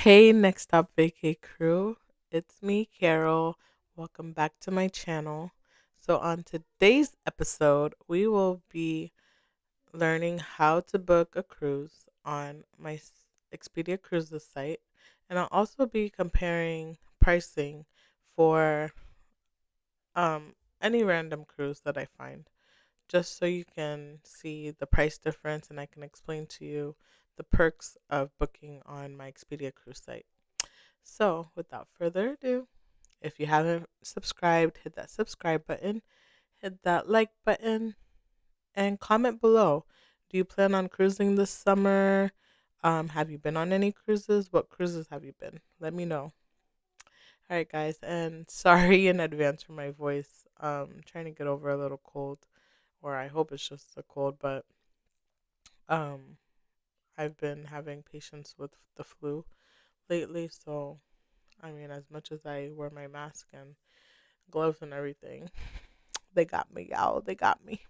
Hey, next stop Vacay crew. It's me, Carol. Welcome back to my channel. So, on today's episode, we will be learning how to book a cruise on my Expedia Cruises site, and I'll also be comparing pricing for any random cruise that I find, just so you can see the price difference and I can explain to you the perks of booking on my Expedia cruise site. So, without further ado, if you haven't subscribed, hit that subscribe button, hit that like button, and comment below. Do you plan on cruising this summer? Have you been on any cruises? What cruises have you been? Let me know. All right, guys, and sorry in advance for my voice. Trying to get over a little cold, or I hope it's just a cold, but um, I've been having patients with the flu lately, so I mean, as much as I wear my mask and gloves and everything, they got me, y'all. They got me.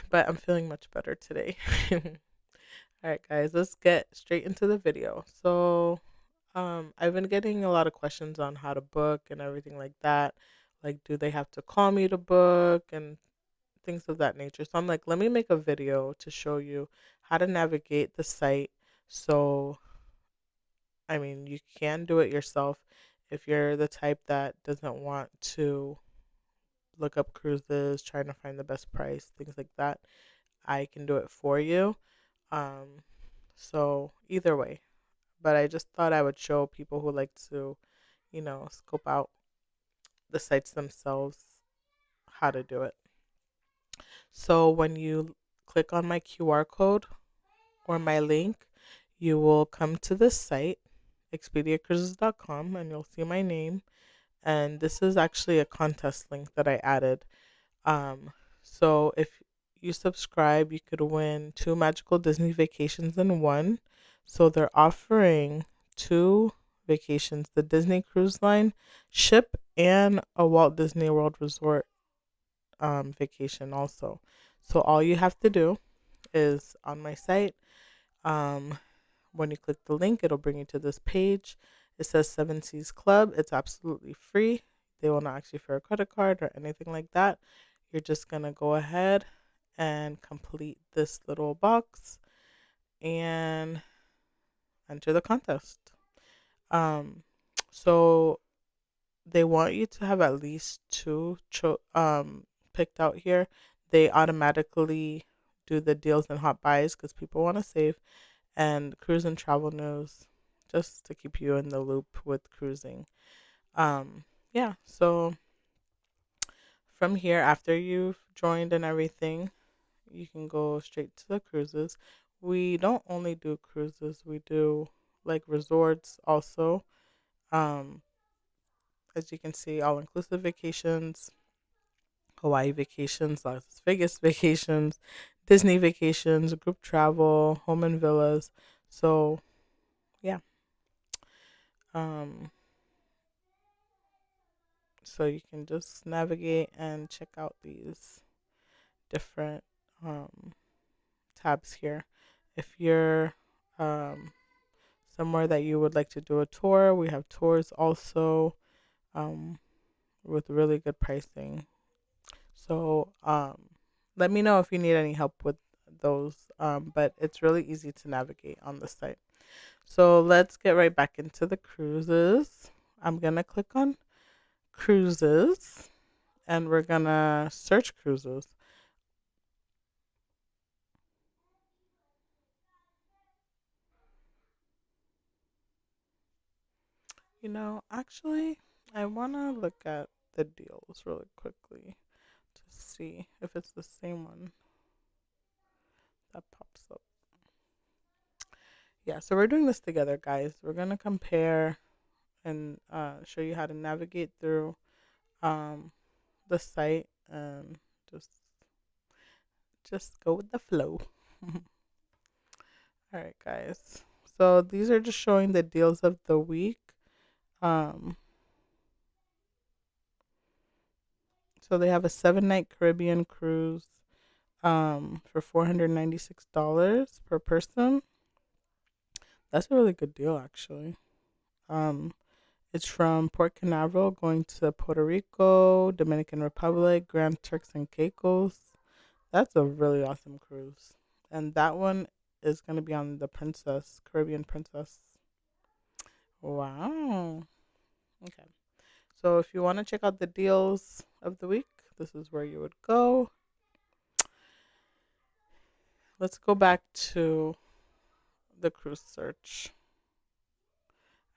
But I'm feeling much better today. All right, guys, let's get straight into the video. So, I've been getting a lot of questions on how to book and everything like that. Like, do they have to call me to book and things of that nature? So I'm like, let me make a video to show you how to navigate the site. So, I mean, you can do it yourself if you're the type that doesn't want to look up cruises, trying to find the best price, things like that. I can do it for you. Um, so either way, but I just thought I would show people who like to, scope out the sites themselves how to do it. So when you click on my QR code or my link, you will come to this site, expediacruises.com, and you'll see my name. And this is actually a contest link that I added. So if you subscribe, you could win two magical Disney vacations in one. So they're offering two vacations, the Disney Cruise Line ship and a Walt Disney World Resort vacation also. So all you have to do is on my site, um, when you click the link, it'll bring you to this page. It says Seven Seas Club. It's absolutely free. They will not ask you for a credit card or anything like that. You're just going to go ahead and complete this little box and enter the contest. Um, so they want you to have at least two picked out here. They automatically do the deals and hot buys because people want to save, and cruise and travel news just to keep you in the loop with cruising. Yeah, so from here, after you've joined and everything, you can go straight to the cruises. We don't only do cruises, we do like resorts also. Um, as you can see, all inclusive vacations, Hawaii vacations, Las Vegas vacations, Disney vacations, group travel, home and villas. So, yeah. Um, so you can just navigate and check out these different um, tabs here. If you're um, somewhere that you would like to do a tour, we have tours also um, with really good pricing. So let me know if you need any help with those, but it's really easy to navigate on the site. So let's get right back into the cruises. I'm going to click on cruises and we're going to search cruises. Actually, I want to look at the deals really quickly to see if it's the same one that pops up. Yeah, so we're doing this together, guys. We're going to compare and show you how to navigate through um, the site and just go with the flow. All right, guys. So these are just showing the deals of the week. Um, so they have a 7-night Caribbean cruise for $496 per person. That's a really good deal, actually. Um, it's from Port Canaveral going to Puerto Rico, Dominican Republic, Grand Turks and Caicos. That's a really awesome cruise. And that one is going to be on the Princess, Caribbean Princess. Wow. Okay. So if you want to check out the deals of the week, this is where you would go. Let's go back to the cruise search.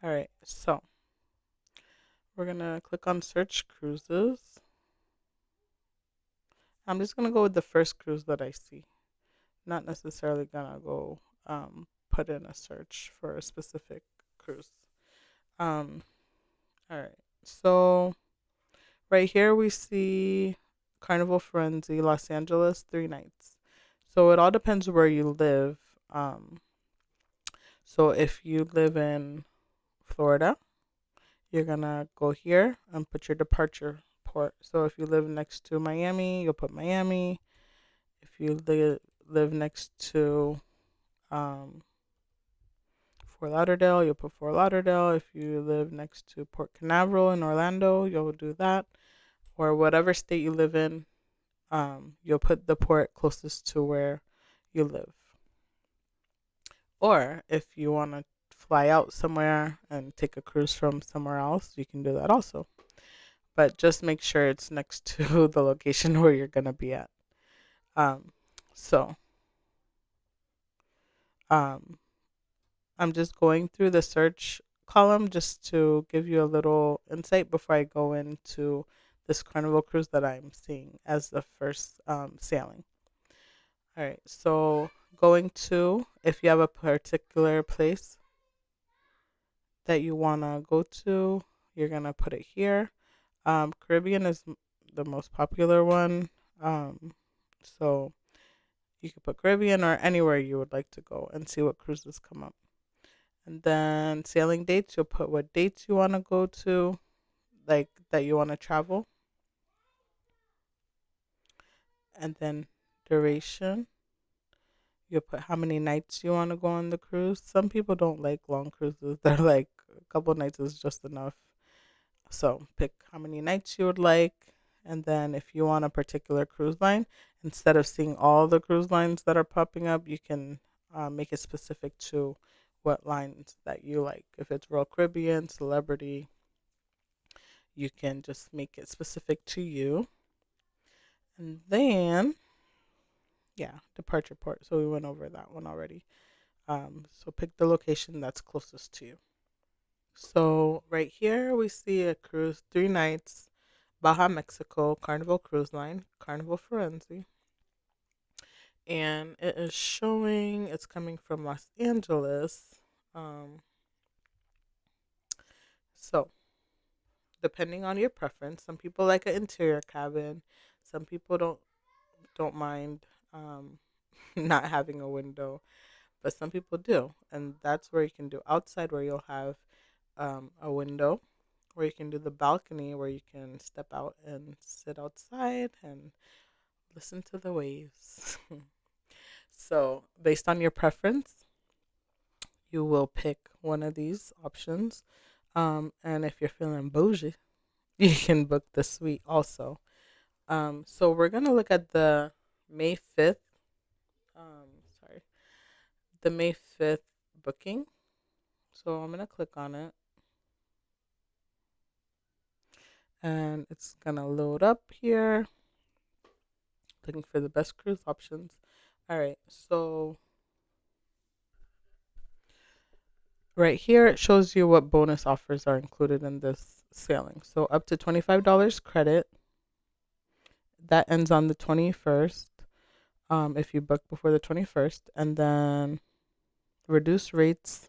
All right. So we're going to click on search cruises. I'm just going to go with the first cruise that I see. Not necessarily going to go put in a search for a specific cruise. Um, all right. So right here we see Carnival Frenzy, Los Angeles, 3 nights. So it all depends where you live. Um, so if you live in Florida, you're gonna go here and put your departure port. So if you live next to Miami, you'll put Miami. If you live next to um, Fort Lauderdale, you'll put Fort Lauderdale. If you live next to Port Canaveral in Orlando, you'll do that. Or whatever state you live in, you'll put the port closest to where you live. Or if you want to fly out somewhere and take a cruise from somewhere else, you can do that also. But just make sure it's next to the location where you're going to be at. Um, so um, I'm just going through the search column just to give you a little insight before I go into this Carnival cruise that I'm seeing as the first sailing. All right, so going to, if you have a particular place that you want to go to, you're going to put it here. Caribbean is the most popular one. Um, so you could put Caribbean or anywhere you would like to go and see what cruises come up. And then sailing dates, you'll put what dates you want to go to, like that you want to travel. And then duration, you'll put how many nights you want to go on the cruise. Some people don't like long cruises. They're like a couple nights is just enough. So pick how many nights you would like. And then if you want a particular cruise line, instead of seeing all the cruise lines that are popping up, you can make it specific to what lines that you like. If it's Royal Caribbean, Celebrity, you can just make it specific to you. And then, yeah, departure port. So we went over that one already. So pick the location that's closest to you. So right here we see a cruise, 3 nights, Baja, Mexico, Carnival Cruise Line, Carnival Forense. And it is showing it's coming from Los Angeles. Um, so depending on your preference, some people like an interior cabin. Some people don't mind not having a window, but some people do, and that's where you can do outside, where you'll have a window, where you can do the balcony, where you can step out and sit outside and listen to the waves. So, based on your preference, you will pick one of these options. And if you're feeling bougie, you can book the suite also. So we're gonna look at the May 5th. Sorry, the May 5th booking. So I'm gonna click on it, and it's gonna load up here. Looking for the best cruise options. All right, so right here it shows you what bonus offers are included in this sailing. So up to $25 credit. That ends on the 21st. If you book before the 21st, and then reduced rates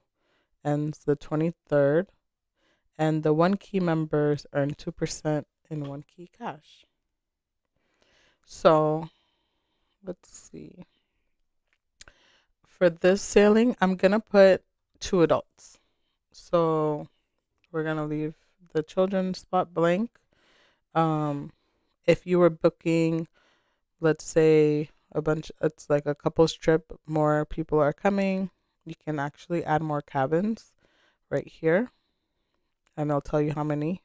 ends the 23rd, and the One Key members earn 2% in One Key cash. So let's see. For this sailing, I'm gonna put 2 adults. So we're gonna leave the children's spot blank. Um, if you were booking, let's say it's like a couple's trip, more people are coming, you can actually add more cabins right here, and it'll tell you how many.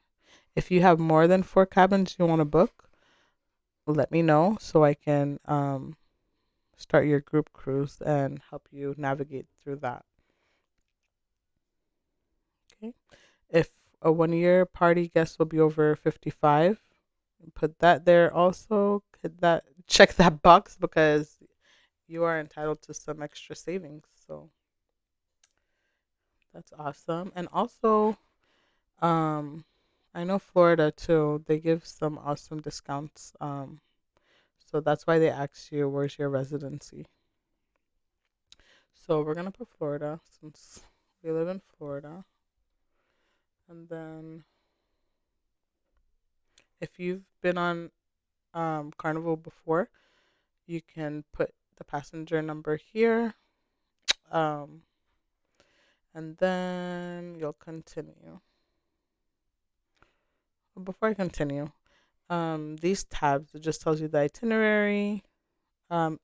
If you have more than 4 cabins you want to book, let me know so I can start your group cruise and help you navigate through that. Okay. If a 1 year party guest will be over 55, put that there also. Hit that, check that box because you are entitled to some extra savings. So that's awesome. And also, um, I know Florida too, they give some awesome discounts. So that's why they ask you where's your residency. So we're gonna put Florida since we live in Florida. And then if you've been on Carnival before, you can put the passenger number here. Um, and then you'll continue. Before I continue, these tabs, it just tells you the itinerary.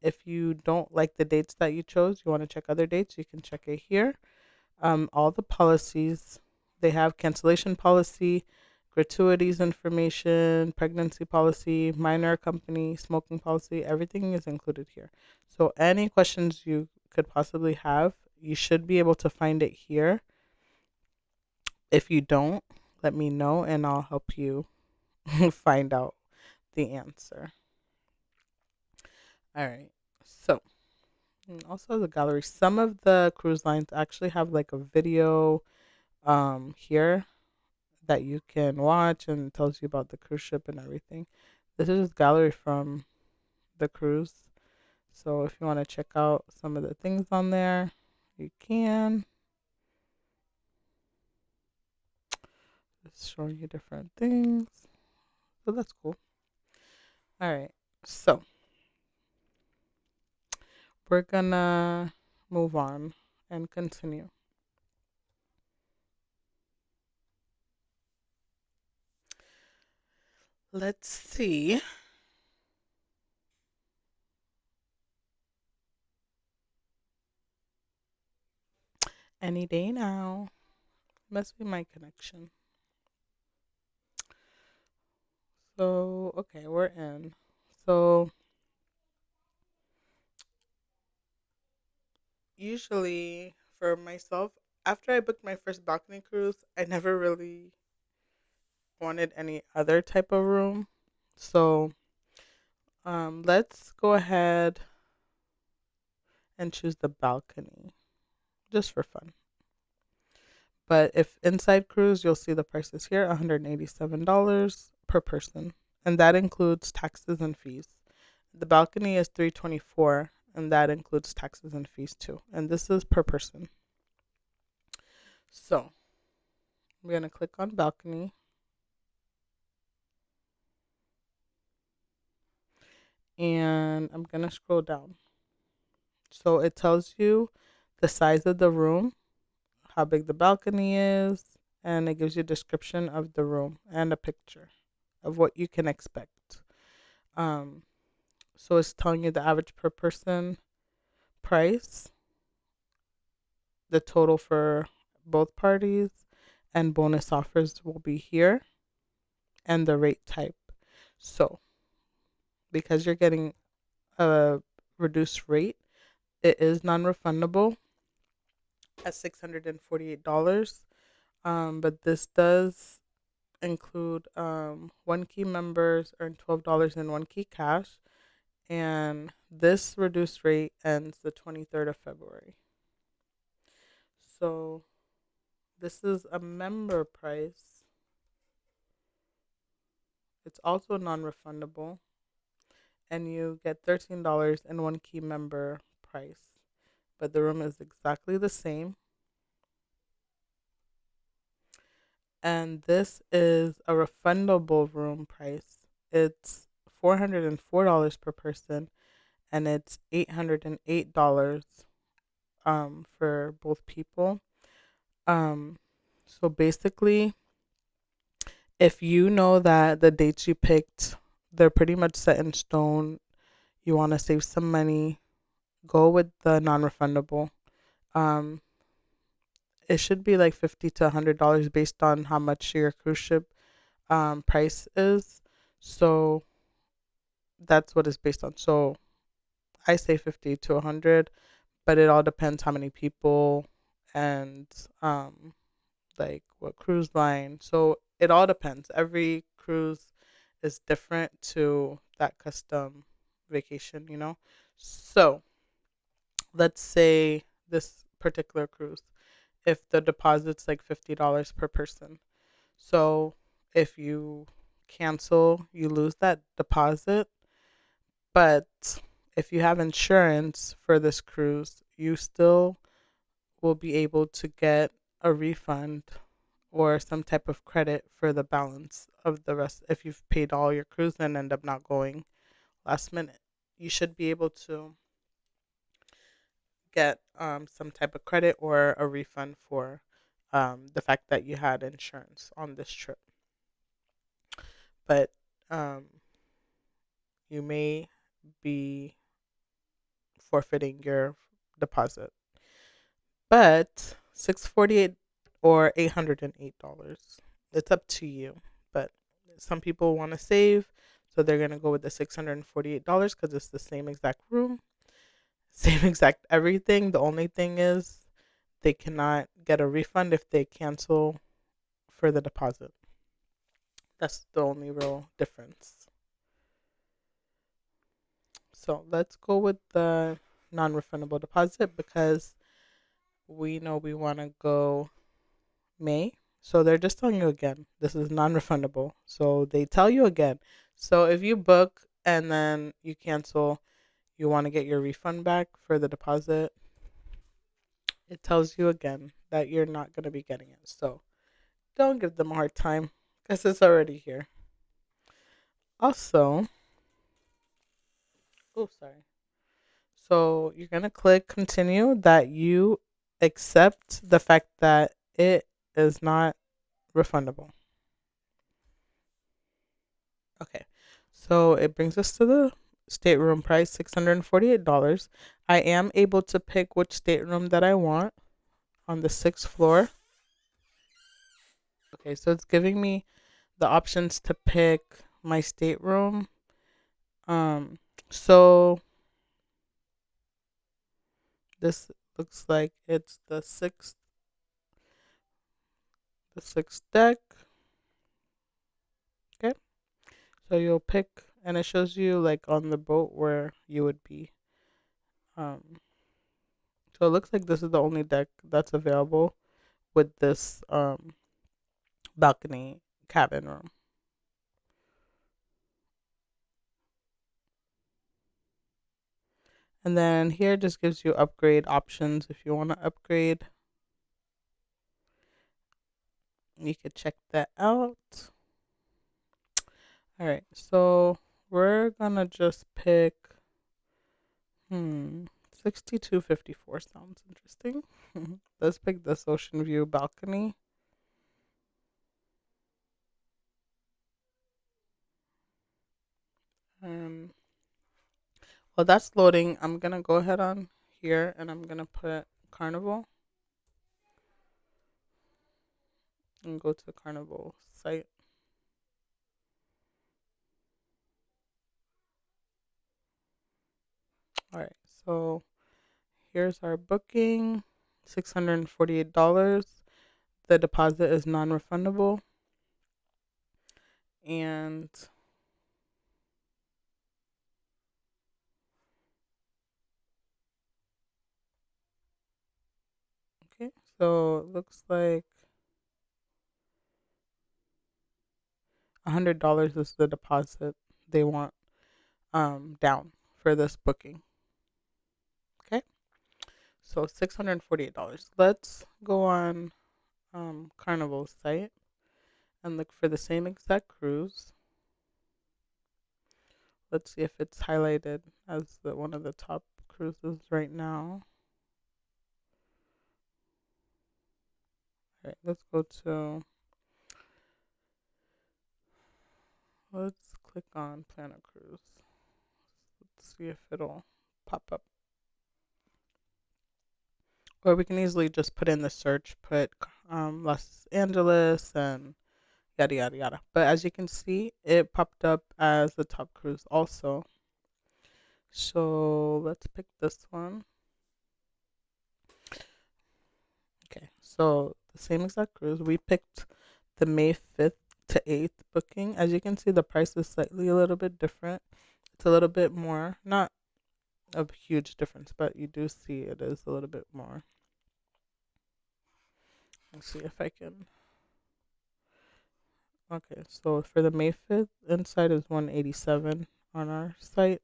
If you don't like the dates that you chose, you want to check other dates, you can check it here. All the policies, they have cancellation policy, gratuities information, pregnancy policy, minor company, smoking policy, everything is included here. So any questions you could possibly have, you should be able to find it here. If you don't, let me know and I'll help you find out the answer. All right. So, also the gallery. Some of the cruise lines actually have like a video here that you can watch and it tells you about the cruise ship and everything. This is gallery from the cruise. So if you want to check out some of the things on there, you can. It's showing you different things. So that's cool. All right. So we're gonna move on and continue. Let's see. Any day now. Must be my connection. So, okay, we're in. So, usually for myself, after I booked my first balcony cruise, I never really wanted any other type of room. So, let's go ahead and choose the balcony just for fun. But if inside cruise, you'll see the prices here, $187 per person, and that includes taxes and fees. The balcony is 324, and that includes taxes and fees too. And this is per person. So, I'm going to click on balcony. And I'm going to scroll down. So it tells you the size of the room, how big the balcony is, and it gives you a description of the room and a picture of what you can expect. Um, so it's telling you the average per person price, the total for both parties, and bonus offers will be here, and the rate type. So because you're getting a reduced rate, it is non-refundable at $648. But this does include One Key members earn $12 in One Key cash, and this reduced rate ends the 23rd of February. So this is a member price. It's also non-refundable, and you get $13 in One Key member price, but the room is exactly the same. And this is a refundable room price. It's $404 per person, and it's $808 for both people. So basically, if you know that the dates you picked, they're pretty much set in stone, you want to save some money, go with the non-refundable. Um, it should be like $50 to $100 based on how much your cruise ship price is. So that's what it's based on. So I say 50 to 100, but it all depends how many people and um like what cruise line. So it all depends. Every cruise is different to that custom vacation. So let's say this particular cruise, if the deposit's like $50 per person. So if you cancel, you lose that deposit. But if you have insurance for this cruise, you still will be able to get a refund or some type of credit for the balance of the rest. If you've paid all your cruise and end up not going last minute, you should be able to get some type of credit or a refund for the fact that you had insurance on this trip. But um, you may be forfeiting your deposit. But 648 or $808. It's up to you. But some people want to save, so they're going to go with the $648 because it's the same exact room, same exact everything. The only thing is they cannot get a refund if they cancel for the deposit. That's the only real difference. So let's go with the non-refundable deposit because we know we want to go May. So they're just telling you again, this is non-refundable. So they tell you again. So if you book and then you cancel, you want to get your refund back for the deposit, it tells you again that you're not going to be getting it. So don't give them a hard time because it's already here. Also, oh, sorry. So you're going to click continue that you accept the fact that it is not refundable. Okay. So it brings us to the stateroom price, $648. I am able to pick which stateroom that I want on the sixth floor. Okay, so it's giving me the options to pick my stateroom. Um, so this looks like it's the sixth deck. Okay, so you'll pick, and it shows you like on the boat where you would be. Um, so it looks like this is the only deck that's available with this balcony cabin room. And then here just gives you upgrade options. If you want to upgrade, you could check that out. All right, so we're gonna just pick 6254 sounds interesting. Let's pick this ocean view balcony. Um, well, that's loading. I'm gonna go ahead on here and I'm gonna put Carnival and go to the Carnival site. All right, so here's our booking, $648. The deposit is non-refundable, and okay, so it looks like $100 is the deposit they want down for this booking. Okay, so $648. Let's go on Carnival's site and look for the same exact cruise. Let's see if it's highlighted as one of the top cruises right now. All right, let's click on Plan a Cruise. Let's see if it'll pop up. Or we can easily just put in the search, put Los Angeles and yada yada yada. But as you can see, it popped up as the top cruise also. So let's pick this one. Okay, so the same exact cruise. We picked the May 5th to 8th booking. As you can see, the price is slightly a little bit different. It's a little bit more, not a huge difference, but you do see it is a little bit more. Let's see if I can. Okay, so for the May 5th, inside is 187 on our site.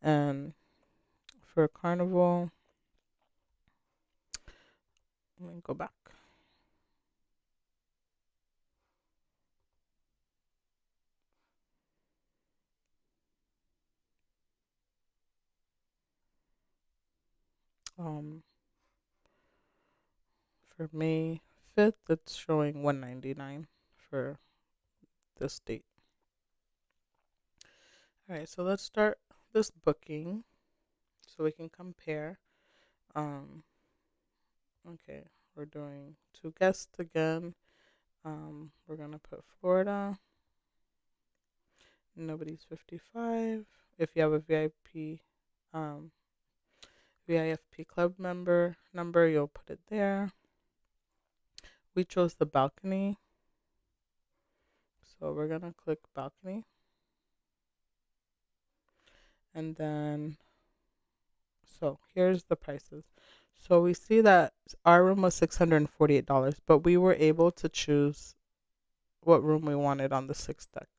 And for Carnival, let me go back. Um, for May 5th, it's showing 199 for this date. All right, so let's start this booking so we can compare. Um, okay, we're doing 2 guests again. We're gonna put Florida. Nobody's 55. If you have a um, VIFP club member number, you'll put it there. We chose the balcony, so we're gonna click balcony, and then so here's the prices. So we see that our room was $648, but we were able to choose what room we wanted on the sixth deck.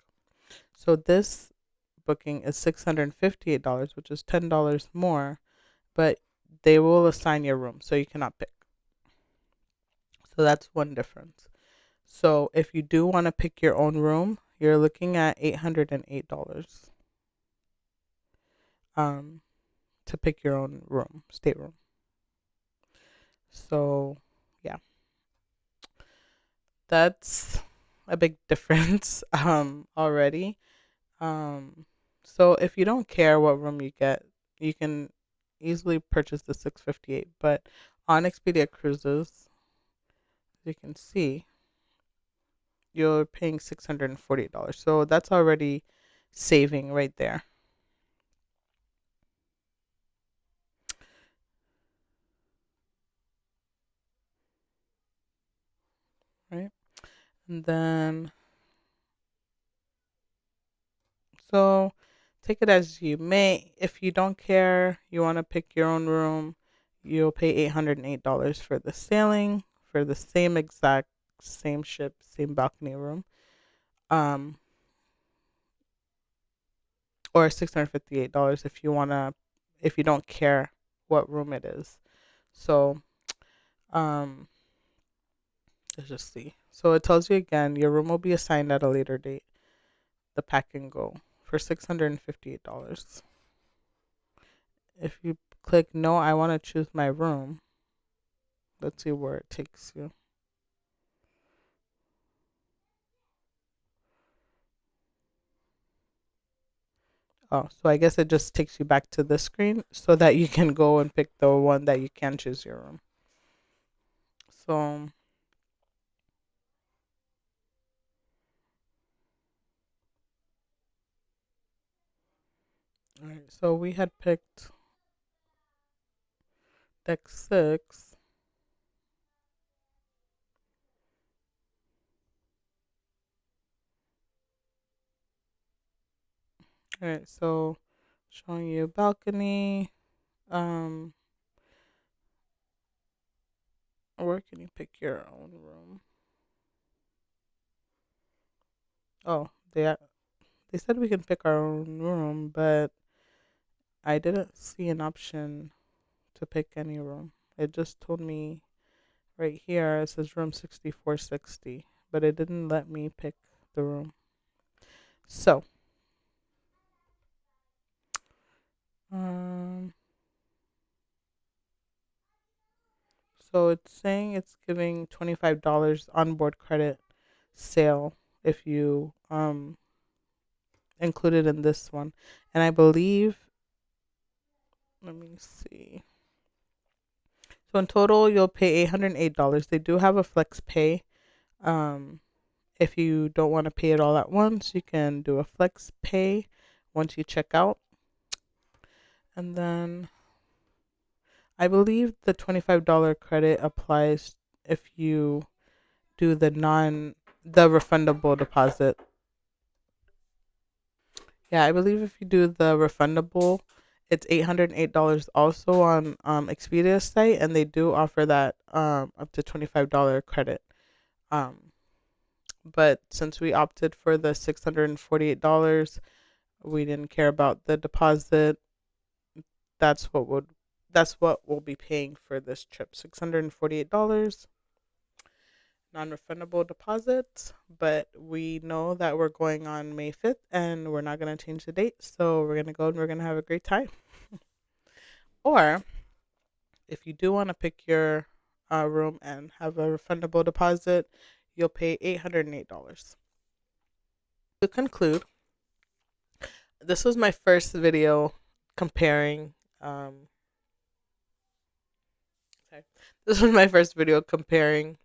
So this booking is $658, which is $10 more, but they will assign your room, so you cannot pick. So that's one difference. So if you do want to pick your own room, you're looking at $808 to pick your own room, stateroom. So yeah, that's a big difference already. So if you don't care what room you get, you can easily purchase the 658. But on Expedia cruises, you can see you're paying $648. So that's already saving right there, right? And then so take it as you may. If you don't care, you want to pick your own room, you'll pay $808 for the sailing for the same exact same ship, same balcony room. Um, or $658 if you wanna if you don't care what room it is. So um let's just see. So it tells you again your room will be assigned at a later date, the pack and go for $658. If you click no, I want to choose my room. Let's see where it takes you. Oh, so I guess it just takes you back to the screen so that you can go and pick the one that you can choose your room. So all right, so we had picked deck 6. All right, so showing you balcony. Um, where can you pick your own room? Oh, they said we can pick our own room, but I didn't see an option to pick any room. It just told me right here it says room 6460, but it didn't let me pick the room. So, um, so it's saying it's giving $25 onboard credit sale if you included in this one. And I believe, let me see. So in total, you'll pay $808. They do have a flex pay. Um, if you don't want to pay it all at once, you can do a flex pay once you check out. And then I believe the $25 credit applies if you do the refundable deposit. Yeah, I believe if you do the refundable, it's $808 also on Expedia's site, and they do offer that up to $25 credit. Um, but since we opted for the $648, we didn't care about the deposit. That's what would that's what we'll be paying for this trip. $648 non-refundable deposit, but we know that we're going on May 5th and we're not going to change the date. So we're going to go and we're going to have a great time. Or if you do want to pick your room and have a refundable deposit, you'll pay $808. To conclude, this was my first video comparing. Sorry, this was my first video comparing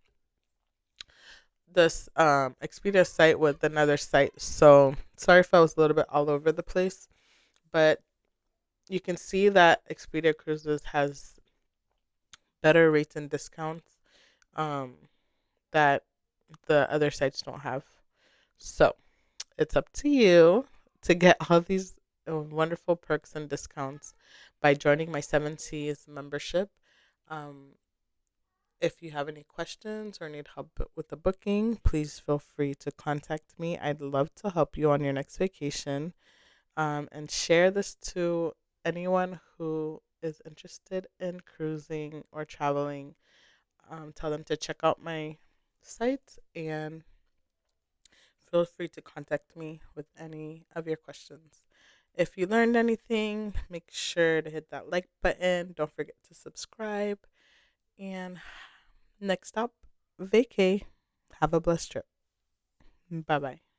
this Expedia site with another site. So sorry if I was a little bit all over the place, but you can see that Expedia Cruises has better rates and discounts um, that the other sites don't have. So it's up to you to get all these wonderful perks and discounts by joining my 7Cs membership. Um, if you have any questions or need help with the booking, please feel free to contact me. I'd love to help you on your next vacation. And share this to anyone who is interested in cruising or traveling. Tell them to check out my site and feel free to contact me with any of your questions. If you learned anything, make sure to hit that like button. Don't forget to subscribe. And next up, vacay. Have a blessed trip. Bye bye.